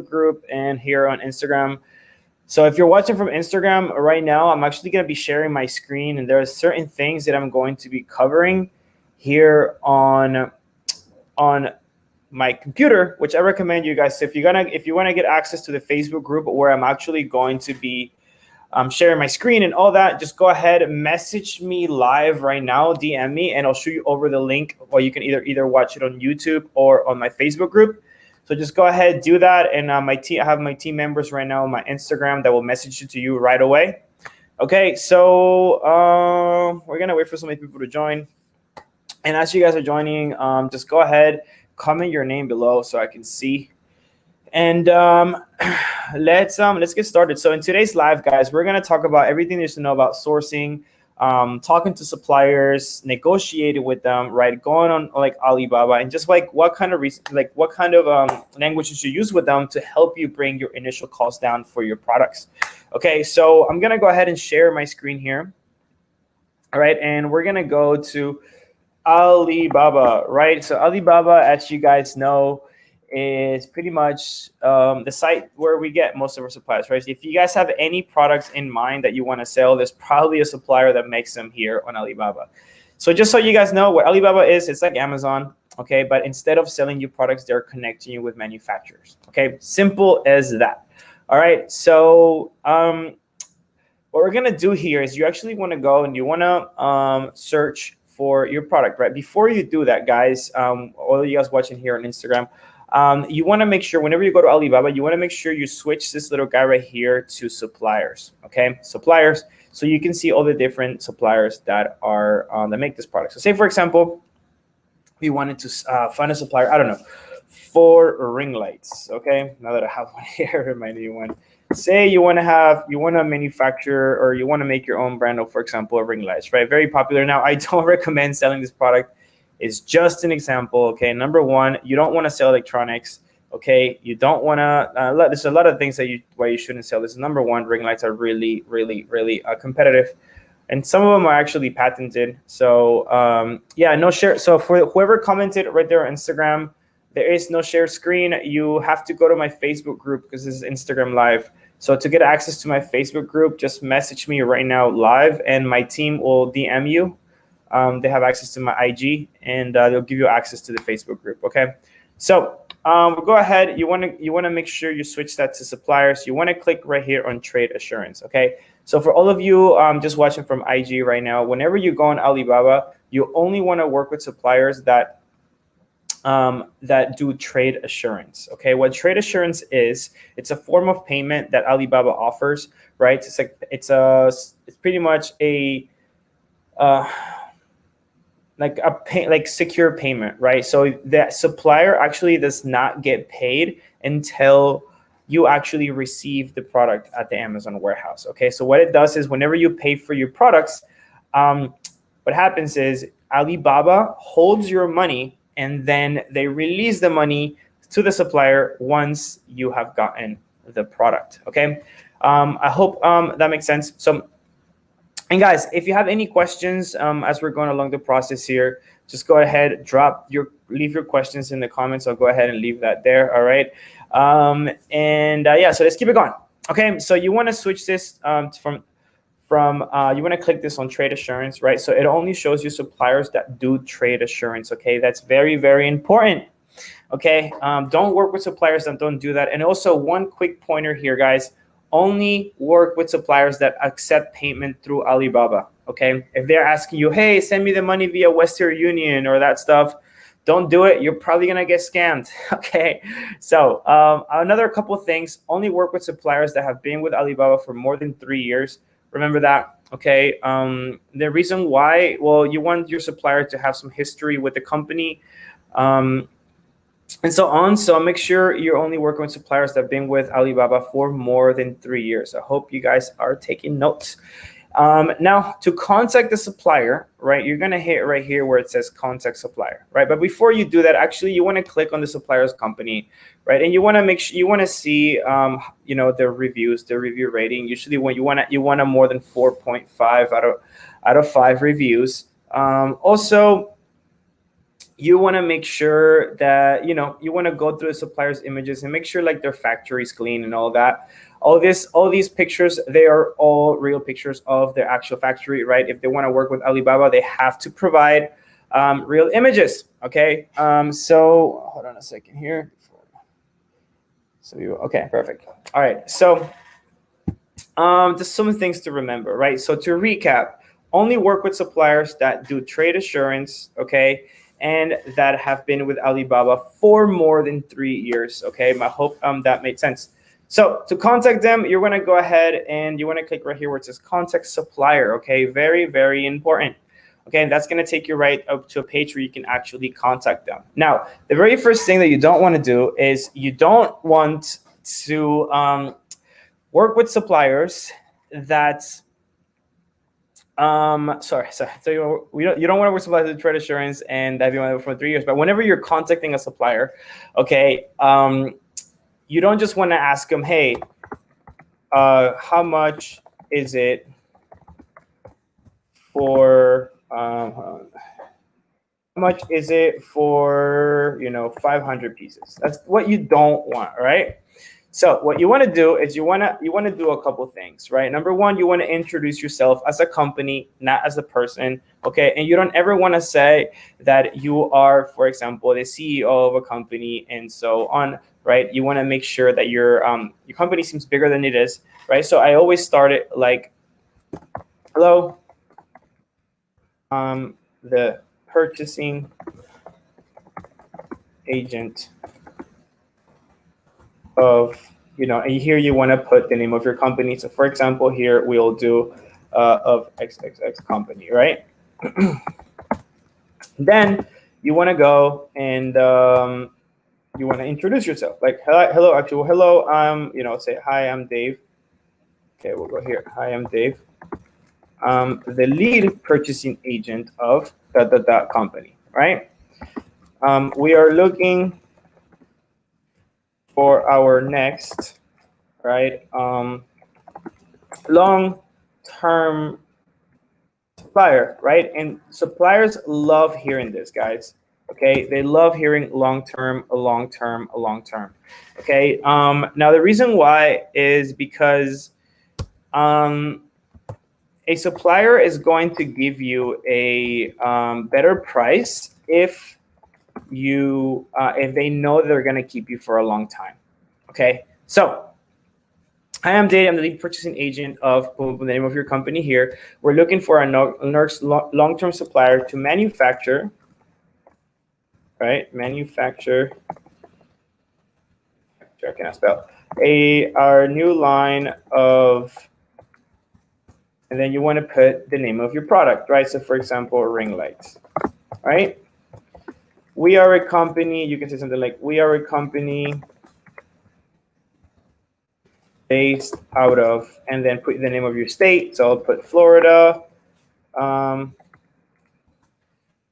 group and here on Instagram. So if you're watching from Instagram right now, I'm actually going to be sharing my screen, and there are certain things that I'm going to be covering here on my computer, which I recommend you guys. So if you want to get access to the Facebook group where I'm actually going to be sharing my screen and all that, just go ahead, message me live right now, DM me, and I'll shoot you over the link, or you can either watch it on YouTube or on my Facebook group. So just go ahead, do that, and I have my team members right now on my Instagram that will message it to you right away. Okay, so we're gonna wait for so many people to join, and as you guys are joining, just go ahead, comment your name below so I can see. And let's get started. So in today's live, guys, we're gonna talk about everything there's to know about sourcing, talking to suppliers, negotiating with them, right? Going on like Alibaba, and just like what kind of language you should use with them to help you bring your initial cost down for your products. Okay, so I'm gonna go ahead and share my screen here. All right, and we're gonna go to Alibaba, right? So Alibaba, as you guys know, is pretty much the site where we get most of our supplies, right? If you guys have any products in mind that you want to sell, there's probably a supplier that makes them here on Alibaba. So just so you guys know what Alibaba is, it's like Amazon, okay? But instead of selling you products, they're connecting you with manufacturers, okay? Simple as that. All right, so what we're gonna do here is you actually wanna go and you wanna search for your product, right? Before you do that, guys, all of you guys watching here on Instagram, you want to make sure whenever you go to Alibaba, you want to make sure you switch this little guy right here to suppliers, okay? Suppliers, so you can see all the different suppliers that are that make this product. So say, for example, we wanted to find a supplier, I don't know, for ring lights, okay? Now that I have one here, remind me one. Say you want to manufacture or you want to make your own brand of, for example, ring lights, right? Very popular. Now, I don't recommend selling this product. It's just an example, okay? Number one, you don't want to sell electronics, okay? You don't want to, there's a lot of things why you shouldn't sell this. Number one, ring lights are really, really, really competitive. And some of them are actually patented. So yeah, no share. So for whoever commented right there on Instagram, there is no share screen. You have to go to my Facebook group because this is Instagram Live. So to get access to my Facebook group, just message me right now live and my team will DM you. They have access to my IG and they'll give you access to the Facebook group. Okay, so we'll go ahead. You want to make sure you switch that to suppliers. You want to click right here on trade assurance. Okay, so for all of you just watching from IG right now, whenever you go on Alibaba, you only want to work with suppliers that do trade assurance. Okay, what trade assurance is, it's a form of payment that Alibaba offers, right? It's pretty much a like secure payment, right? So that supplier actually does not get paid until you actually receive the product at the Amazon warehouse. Okay, so what it does is whenever you pay for your products, what happens is Alibaba holds your money and then they release the money to the supplier once you have gotten the product. Okay, I hope that makes sense. So, and guys, if you have any questions as we're going along the process here, just go ahead, leave your questions in the comments. I'll go ahead and leave that there. All right, yeah, so let's keep it going. Okay, so you want to switch this you want to click this on trade assurance, right? So it only shows you suppliers that do trade assurance. Okay, that's very, very important. Okay, don't work with suppliers that don't do that. And also one quick pointer here, guys. Only work with suppliers that accept payment through Alibaba, okay? If they're asking you, hey, send me the money via Western Union or that stuff, don't do it. You're probably gonna get scammed, okay? So another couple of things, only work with suppliers that have been with Alibaba for more than 3 years. Remember that, okay? The reason why, well, you want your supplier to have some history with the company, and so on. So make sure you're only working with suppliers that have been with Alibaba for more than 3 years. I hope you guys are taking notes. Now, to contact the supplier, right, you're going to hit right here where it says contact supplier, right? But before you do that, actually, you want to click on the supplier's company, right? And you want to make sure you want to see, their reviews, their review rating. Usually, when you want a more than 4.5 out of 5 reviews. Also, you want to make sure that, you know, you want to go through the supplier's images and make sure like their factory is clean and all that. All these pictures, they are all real pictures of their actual factory, right? If they want to work with Alibaba, they have to provide real images. Okay. So hold on a second here. So okay, perfect. All right. So just some things to remember, right? So to recap, only work with suppliers that do trade assurance, okay, and that have been with Alibaba for more than 3 years, okay? I hope that made sense. So to contact them, you're going to go ahead and you want to click right here where it says contact supplier, okay? Very, very important. Okay, and that's going to take you right up to a page where you can actually contact them. Now, the very first thing that you don't want to do is you don't want to work with suppliers that so you don't want to work with suppliers with trade assurance and that have been with for 3 years. But whenever you're contacting a supplier, okay, you don't just want to ask them, hey, how much is it for how much is it for, you know, 500 pieces? That's what you don't want, right? So what you want to do is you want to do a couple things, right? Number one, you want to introduce yourself as a company, not as a person, okay? And you don't ever want to say that you are, for example, the CEO of a company and so on, right? You want to make sure that your company seems bigger than it is, right? So I always start it like, hello, the purchasing agent of, you know, and here you want to put the name of your company. So for example, here we'll do of XXX company, right? Then you want to go and you want to introduce yourself, like hello, actually, well, hello, you know, say hi, I'm Dave. Okay, we'll go here. Hi, I'm Dave. The lead purchasing agent of that company, right? We are looking for our next, right, long-term supplier, right? And suppliers love hearing this, guys. Okay, they love hearing long-term, a long-term, a long-term. Okay, now the reason why is because a supplier is going to give you a better price if they know they're going to keep you for a long time. Okay, so hi, I'm Dave. I'm the lead purchasing agent of the name of your company here. We're looking for a long-term supplier to manufacture, right? Manufacture. I cannot spell. Our new line of, and then you want to put the name of your product, right? So for example, ring lights, right? We are a company. You can say something like, we are a company based out of, and then put the name of your state. So I'll put Florida.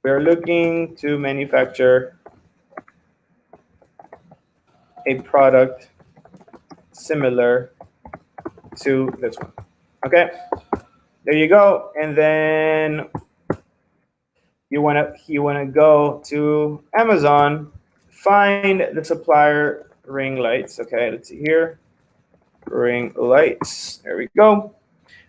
We're looking to manufacture a product similar to this one. Okay, there you go. And then you wanna go to Amazon, find the supplier ring lights. Okay, let's see here. Ring lights. There we go.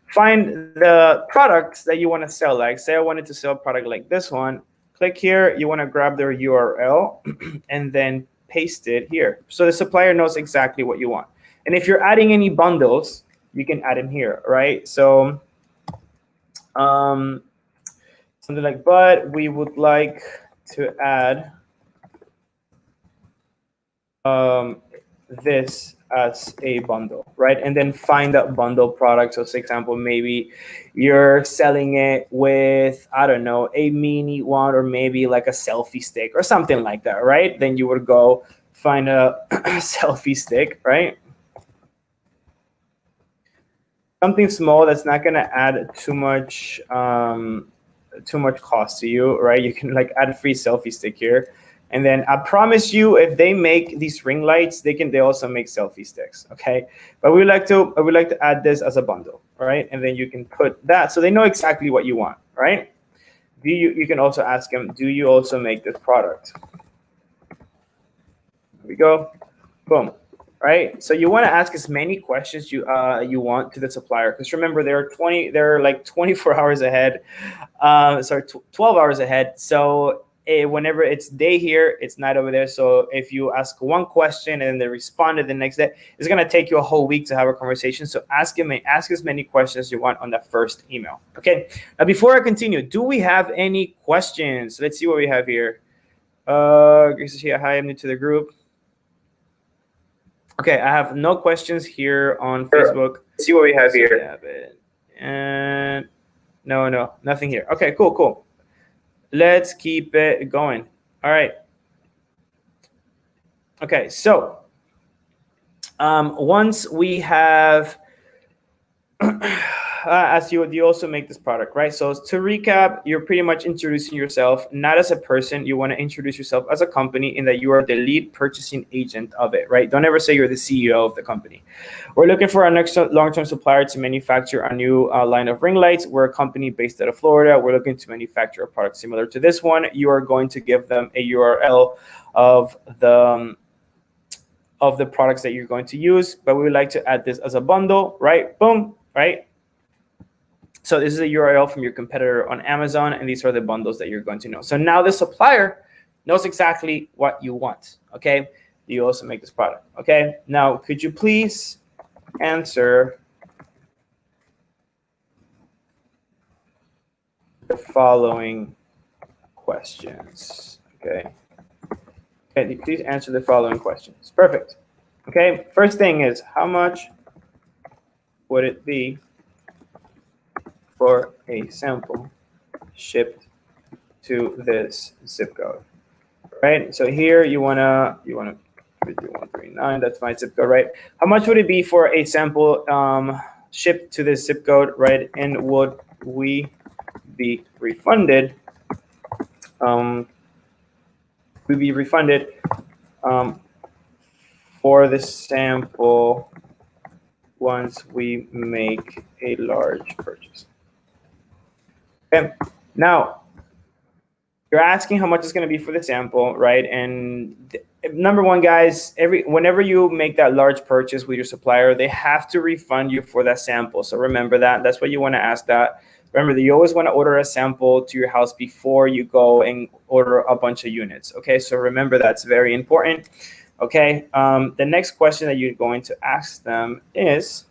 Find the products that you want to sell. Like say I wanted to sell a product like this one. Click here. You want to grab their URL and then paste it here. So the supplier knows exactly what you want. And if you're adding any bundles, you can add them here, right? So something like, but we would like to add this as a bundle, right? And then find that bundle product. So for example, maybe you're selling it with, I don't know, a mini one or maybe like a selfie stick or something like that, right? Then you would go find a selfie stick, right? Something small that's not gonna add too much cost to you, right? You can like add a free selfie stick here. And then I promise you, if they make these ring lights, they also make selfie sticks, okay? But we like to add this as a bundle, right? And then you can put that so they know exactly what you want, right? you can also ask them, do you also make this product? There we go. Boom. Right. So you want to ask as many questions you want to the supplier, because remember they're like 24 hours ahead. Sorry, 12 hours ahead. So whenever it's day here, it's night over there. So if you ask one question and they responded the next day, it's gonna take you a whole week to have a conversation. So ask as many questions as you want on that first email. Okay. Now before I continue, do we have any questions? Let's see what we have here. Grace is here. Hi, I'm new to the group. Okay, I have no questions here on Facebook. Let's see what we have here. And no, nothing here. Okay, cool. Let's keep it going. All right. Okay, so once we have as you also make this product, right? So to recap, you're pretty much introducing yourself not as a person. You want to introduce yourself as a company, in that you are the lead purchasing agent of it, right? Don't ever say you're the CEO of the company. We're looking for our next long-term supplier to manufacture a new line of ring lights. We're a company based out of Florida. We're looking to manufacture a product similar to this one. You are going to give them a URL of the products that you're going to use, but we would like to add this as a bundle, right? Boom, right? So this is a URL from your competitor on Amazon, and these are the bundles that you're going to know. So now the supplier knows exactly what you want, okay? You also make this product, okay? Now, could you please answer the following questions, okay? Okay, please answer the following questions. Perfect. Okay, first thing is, how much would it be for a sample shipped to this zip code? Right. So here you wanna 33139. That's my zip code, right? How much would it be for a sample shipped to this zip code, right? And would we be refunded? We'd be refunded for the sample once we make a large purchase. Okay. Now, you're asking how much it's going to be for the sample, right? And number one, guys, whenever you make that large purchase with your supplier, they have to refund you for that sample. So remember that. That's what you want to ask that. Remember that you always want to order a sample to your house before you go and order a bunch of units. Okay, so remember that's very important. Okay, the next question that you're going to ask them is,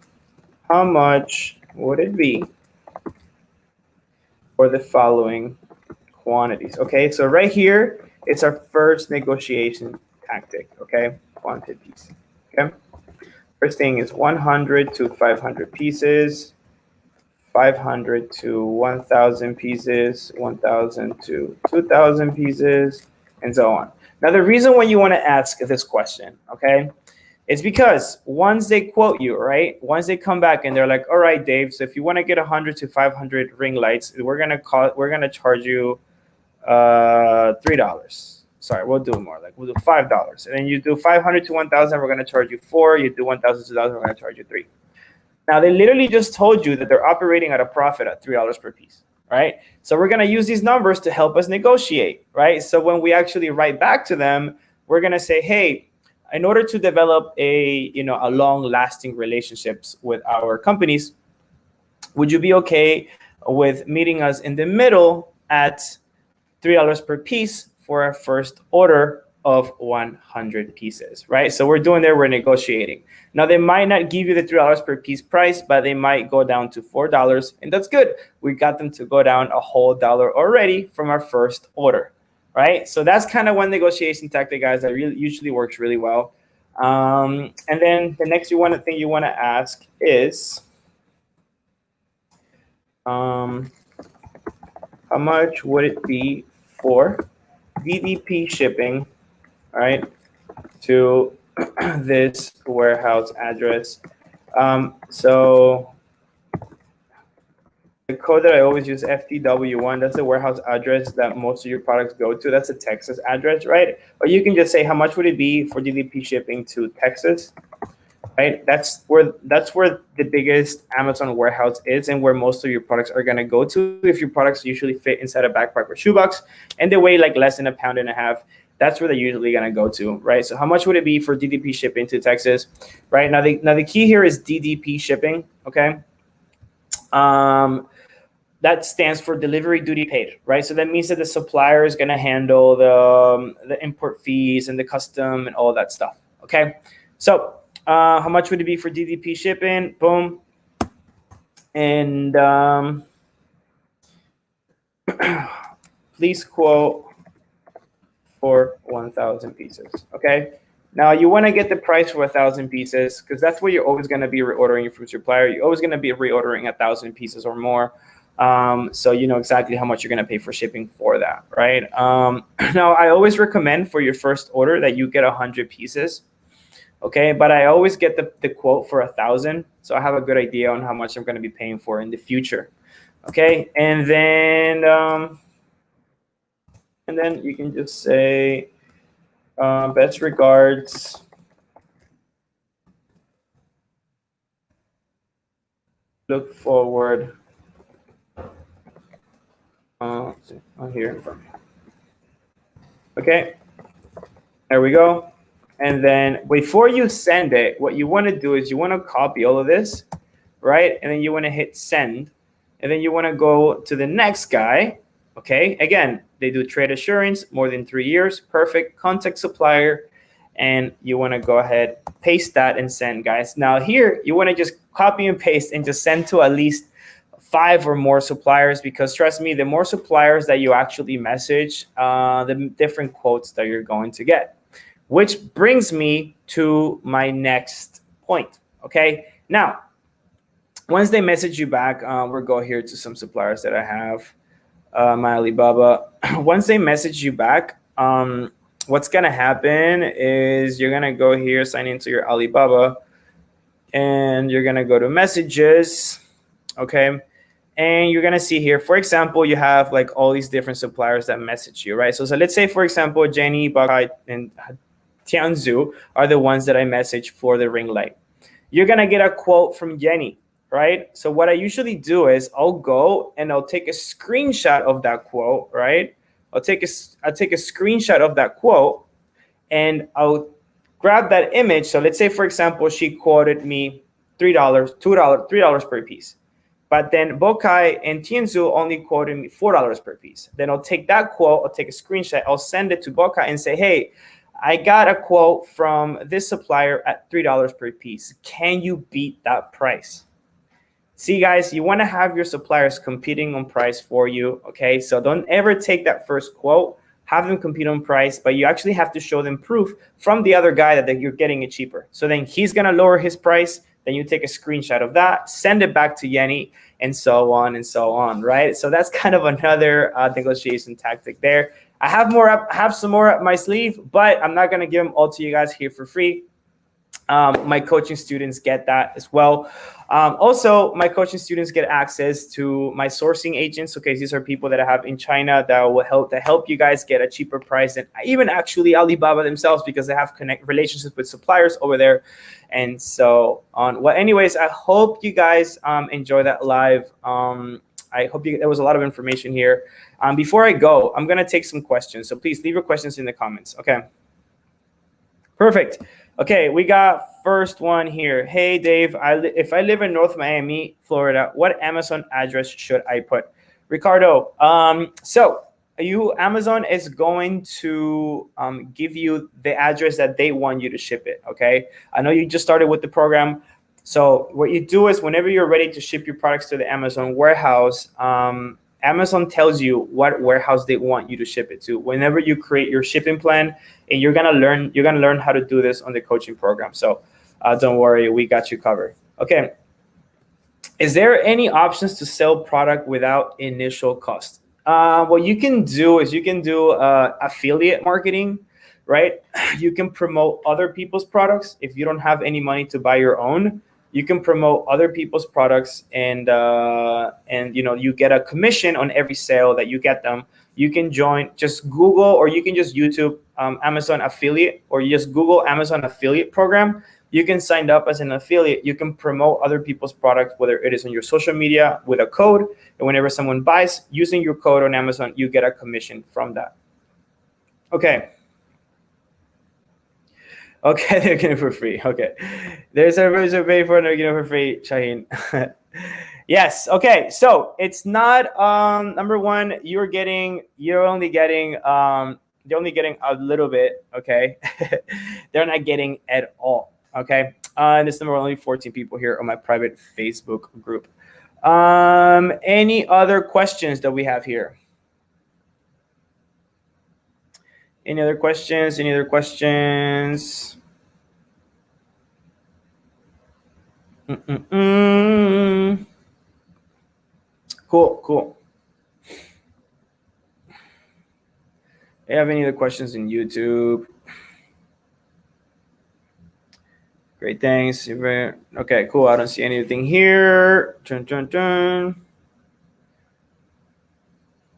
how much would it be for the following quantities? Okay, so right here, it's our first negotiation tactic, okay? Quantities, okay? First thing is 100 to 500 pieces, 500 to 1,000 pieces, 1,000 to 2,000 pieces, and so on. Now, the reason why you want to ask this question, okay, is because once they quote you, right, once they come back and they're like, all right, Dave, so if you want to get 100 to 500 ring lights, we're gonna charge you $3. Sorry, we'll do more. Like, we'll do $5. And then you do 500 to 1,000, we're gonna charge you $4. You do 1,000 to 2,000, we're gonna charge you $3. Now, they literally just told you that they're operating at a profit at $3 per piece, right? So we're going to use these numbers to help us negotiate, right? So when we actually write back to them, we're going to say, hey, in order to develop a long-lasting relationships with our companies, would you be okay with meeting us in the middle at $3 per piece for our first order of 100 pieces, right? So we're negotiating. Now, they might not give you the $3 per piece price, but they might go down to $4, and that's good. We got them to go down a whole dollar already from our first order, right? So that's kind of one negotiation tactic, guys, that usually works really well. And then the next thing you want to ask is, how much would it be for DDP shipping, all right, to this warehouse address? So the code that I always use, FTW1, that's the warehouse address that most of your products go to. That's a Texas address, right? Or you can just say, how much would it be for DDP shipping to Texas? right? That's where the biggest Amazon warehouse is, and where most of your products are gonna go to. If your products usually fit inside a backpack or shoebox, and they weigh like less than a pound and a half, that's where they're usually gonna go to, right? So how much would it be for DDP shipping to Texas, right? Now the key here is DDP shipping, okay? Um, that stands for delivery duty paid, right? So that means that the supplier is going to handle the import fees and the custom and all that stuff. Okay, so how much would it be for DDP shipping? Boom, and please quote for 1,000 pieces. Okay. Now you want to get the price for 1,000 pieces because that's what you're always going to be reordering from supplier. You're always going to be reordering 1,000 pieces or more. So you know exactly how much you're going to pay for shipping for that, right? Now I always recommend for your first order that you get 100 pieces, okay? But I always get the quote for 1,000, so I have a good idea on how much I'm going to be paying for in the future, okay? And then you can just say best regards. Look forward. Here in front. Okay, there we go. And then before you send it, what you want to do is you want to copy all of this, right? And then you want to hit send. And then you want to go to the next guy. Okay, again, they do trade assurance, more than 3 years, perfect, contact supplier. And you want to go ahead, paste that and send, guys. Now here, you want to just copy and paste and just send to at least 5 or more suppliers, because trust me, the more suppliers that you actually message, the different quotes that you're going to get. Which brings me to my next point, okay? Now, once they message you back, we'll go here to some suppliers that I have, my Alibaba. Once they message you back, what's gonna happen is you're gonna go here, sign into your Alibaba, and you're gonna go to messages, okay? And you're gonna see here, for example, you have like all these different suppliers that message you, right? So let's say, for example, Jenny, Bakai, and Tianzu are the ones that I message for the ring light. You're gonna get a quote from Jenny, right? So what I usually do is I'll go and I'll take a screenshot of that quote, right? I'll take a screenshot of that quote, and I'll grab that image. So let's say, for example, she quoted me $3, $2, $3 per piece. But then Bokai and Tianzu only quoted me $4 per piece. Then I'll take that quote, I'll take a screenshot, I'll send it to Bokai and say, hey, I got a quote from this supplier at $3 per piece. Can you beat that price? See, guys, you want to have your suppliers competing on price for you, okay? So don't ever take that first quote, have them compete on price, but you actually have to show them proof from the other guy that you're getting it cheaper. So then he's going to lower his price. Then you take a screenshot of that, send it back to Yenny, and so on, right? So that's kind of another negotiation tactic there. I have some more up my sleeve, but I'm not going to give them all to you guys here for free. My coaching students get that as well. Also, my coaching students get access to my sourcing agents. Okay, these are people that I have in China that will help you guys get a cheaper price than even actually Alibaba themselves, because they have relationships with suppliers over there, and so on. Well, anyways, I hope you guys enjoy that live. I hope there was a lot of information here. Before I go, I'm gonna take some questions, so please leave your questions in the comments. Okay. Perfect. Okay, we got first one here. Hey, Dave, if I live in North Miami, Florida, what Amazon address should I put? Ricardo, so Amazon is going to give you the address that they want you to ship it, okay? I know you just started with the program. So what you do is whenever you're ready to ship your products to the Amazon warehouse, Amazon tells you what warehouse they want you to ship it to. Whenever you create your shipping plan, and you're gonna learn how to do this on the coaching program. So don't worry, we got you covered. Okay. Is there any options to sell product without initial cost? What you can do is you can do affiliate marketing, right? You can promote other people's products. If you don't have any money to buy your own, you can promote other people's products, and you get a commission on every sale that you get them. You can just Google, or you can just YouTube Amazon affiliate, or you just Google Amazon affiliate program. you can sign up as an affiliate. You can promote other people's products, whether it is on your social media with a code. And whenever someone buys using your code on Amazon, you get a commission from that. Okay. Okay, they're getting it for free. Okay. There's a pay for it, they're getting it for free, Shaheen. Yes. Okay. So it's not number one, they're only getting a little bit, okay? They're not getting at all. Okay. And this number only 14 people here on my private Facebook group. Any other questions that we have here? Any other questions? Any other questions? Cool. Do you have any other questions in YouTube? Great, thanks. Okay, cool. I don't see anything here.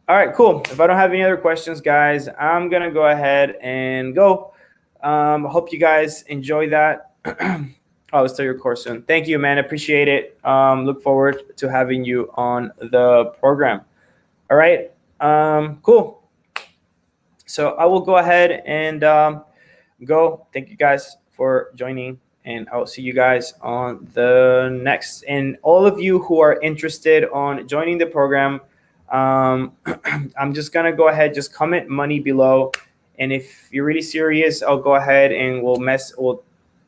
All right, cool. If I don't have any other questions, guys, I'm going to go ahead and go. Hope you guys enjoy that. I'll start your course soon. Thank you, man. Appreciate it. Look forward to having you on the program. All right. Cool. So I will go ahead and go. Thank you guys for joining, and I will see you guys on the next. And all of you who are interested on joining the program, I'm just going to go ahead, just comment money below. And if you're really serious, I'll go ahead and we'll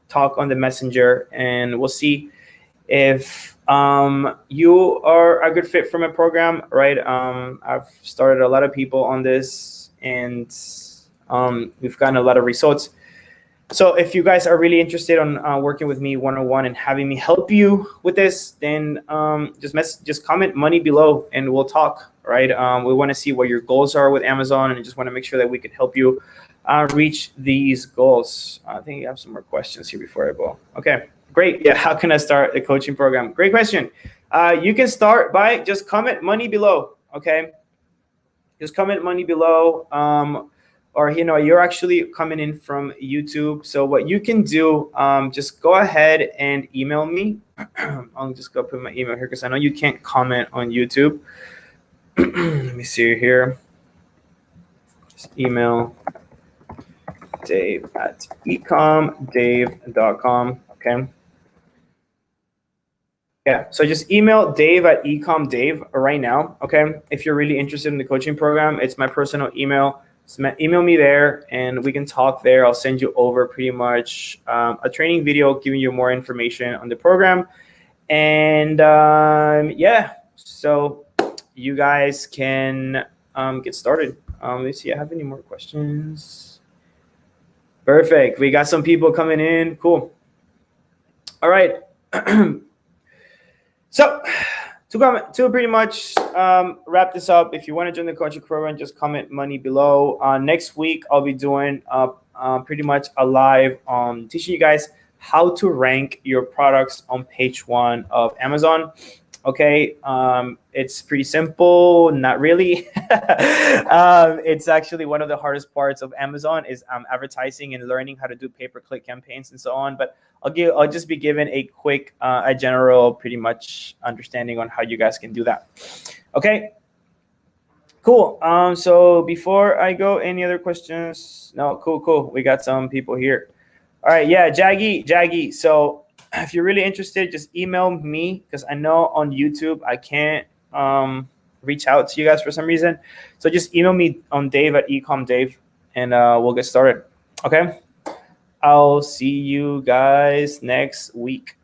talk on the messenger, and we'll see if you are a good fit for my program, right? I've started a lot of people on this, and we've gotten a lot of results. So if you guys are really interested on working with me one-on-one and having me help you with this, then just comment money below and we'll talk, right? We want to see what your goals are with Amazon, and just want to make sure that we can help you reach these goals. I think you have some more questions here before I go. Okay, great. Yeah, how can I start the coaching program? Great question. You can start by just comment money below, okay? Just comment money below. Or, you're actually coming in from YouTube. So what you can do, just go ahead and email me. I'll just go put my email here because I know you can't comment on YouTube. Let me see here. Just email dave@ecomdave.com. Okay. Yeah, so just email dave@ecomdave right now. Okay. If you're really interested in the coaching program, it's my personal email. Email me there and we can talk there. I'll send you over pretty much a training video giving you more information on the program. And yeah, so you guys can get started. Let's see, I have any more questions? Perfect. We got some people coming in. Cool. All right. So to pretty much wrap this up, if you want to join the coaching program, just comment money below. Next week, I'll be doing pretty much a live teaching you guys how to rank your products on page 1 of Amazon. Okay, it's pretty simple, not really. It's actually one of the hardest parts of Amazon is advertising and learning how to do pay-per-click campaigns and so on. But I'll just be given a quick, a general, pretty much understanding on how you guys can do that. Okay, cool. So before I go, any other questions? No, cool. We got some people here. All right, yeah, Jaggy. So if you're really interested, just email me because I know on YouTube I can't reach out to you guys for some reason. So just email me on dave@ecomdave and we'll get started. Okay. I'll see you guys next week.